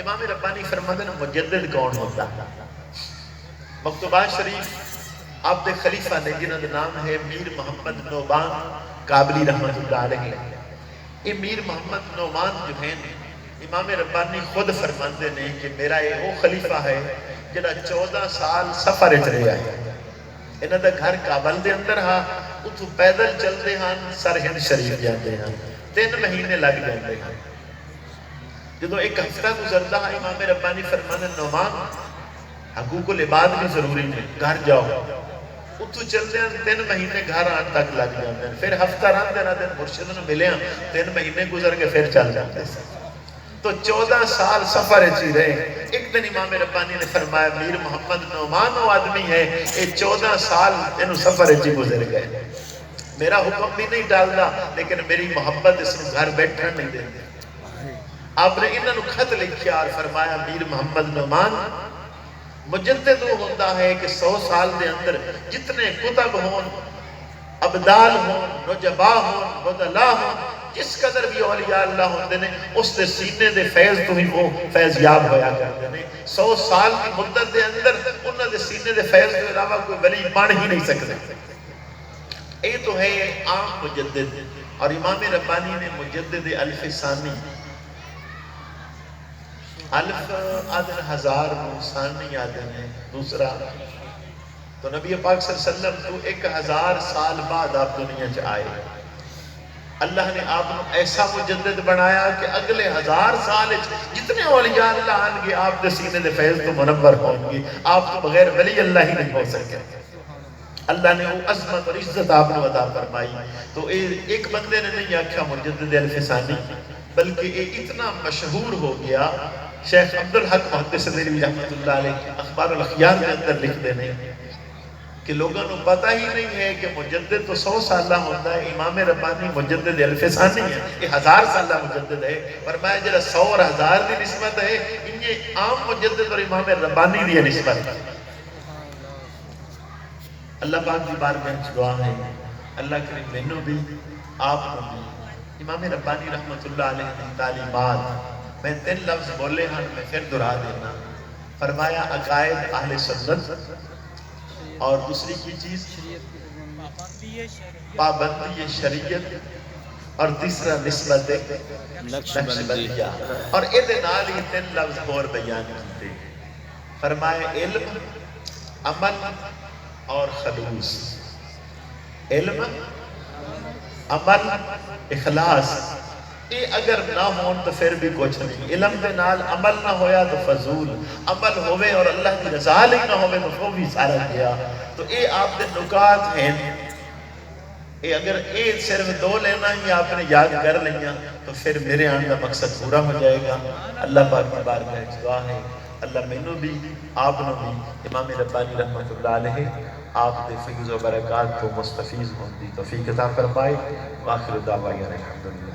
امام ربانی فرماتے ہیں مجدد کون ہوتا ہے؟ مکتوبات شریف آپ دے خلیفہ نے جنہوں کا نام ہے میر محمد نعمان قابلی رحمت اللہ علیہ. یہ میر محمد نعمان جو ہیں امام ربانی خود فرماتے ہیں کہ میرا یہ وہ خلیفہ ہے جنہا 14 سال سفر چلے آئے. انہوں دا گھر کابل دے اندر ہاں اتھو پیدل چلتے ہیں سرہند شریف جاتے ہیں 3 مہینے لگ جاتے ہیں. جدو ایک ہفتہ گزرتا ہے امام ربانی فرمانے نعمان حقوق العباد بھی ضروری نہیں گھر جاؤ اتو چلتے ہیں 3 مہینے گھر آن تک لگ جاتے ہیں. پھر ہفتہ رات دینا دن مرشد نے ملے ہیں 3 مہینے گزر کے پھر چل جاتے ہیں. تو 14 سال سفر چی رہے. ایک دن امام ربانی نے فرمایا میر محمد نعمان وہ آدمی ہے یہ 14 سال انہوں سفر چی گزر گئے. میرا حکم بھی نہیں ڈالنا لیکن میری محبت اس نے گھر بیٹھا نہیں دیتے. آپ نے انہوں خط لکھیا اور فرمایا میر محمد نعمان مجدد وہ ہوتا ہے کہ 100 سال دے اندر جتنے کتب ہون ابدال ہون نجبا ہون بدلا ہون جس قدر بھی اولیاء اللہ ہوندے نے اس دے سینے دے فیض تو ہی وہ فیض یاب ہویا کرتے ہیں. 100 سال کی مدت دے اندر انہوں دے سینے دے فیض دے علاوہ کوئی ولی بن ہی نہیں سکتے. یہ تو ہے عام مجدد. اور امام ربانی نے مجدد الف ثانی الف آدھن 1000 ثانی آدھن ہے دوسرا تو نبی پاک صلی اللہ علیہ وسلم تو 1000 سال بعد آپ دنیا چ آئے. اللہ نے آپ کو ایسا مجدد بنایا کہ اگلے 1000 سال جتنے اولیاء اللہ آنگے آپ دے سینے دے فیض تو منور ہوں گے. آپ تو بغیر ولی اللہ ہی نہیں ہو سکے. اللہ نے وہ عظمت اور عزت آپ نے عطا فرمائی. تو ایک بندے نے نہیں آکھا مجدد الف ثانی بلکہ یہ اتنا مشہور ہو گیا. شیخ عبدالحق محدث دہلوی رحمت اللہ علیہ اخبار الاخیار کے اندر لکھ دینے کہ لوگوں کو پتہ ہی نہیں ہے کہ مجدد تو 100 سالہ ہوتا ہے. امام ربانی مجدد الف ثانی ہے یہ 1000 سالہ مجدد ہے. فرمایا جڑا 100 اور 1000 دی نسبت ہے یہ عام مجدد اور امام ربانی دی نسبت ہے. اللہ پاک کی بارگاہ میں دعا ہے اللہ کریم مینوں بھی آپ کو بھی امام ربانی رحمت اللہ علیہ کی تعلیمات میں 3 لفظ بولے ہیں میں پھر دہرا دینا. فرمایا عقائد اہل سنت اور دوسری کی چیز پابندی شریعت اور تیسرا نسبت نقشبندیہ. اور یہ نال ہی 3 لفظ اور بیان کیتے. فرمایا علم عمل اور خلوص. علم عمل اخلاص یہ اگر نہ ہون تو پھر بھی کچھ نہیں. علم دے نال عمل نہ ہویا تو فضول. عمل ہوئے اور اللہ کی رضا ہی نہ ہوئے تو وہ بھی سارا گیا. تو یہ آپ دے نکات ہیں. یہ اگر یہ صرف 2 لینا ہی آپ نے یاد کر لیا تو پھر میرے آنے کا مقصد پورا ہو جائے گا. اللہ پاک کی بارگاہ میں دعا ہے اللہ مینوں بھی آپ نے بھی امام ربانی رحمت اللہ علیہ آپ دے فیض و برکات کو مستفیض ہوں دی توفیق عطا فرمائے. وآخر دعوانا الحمدللہ.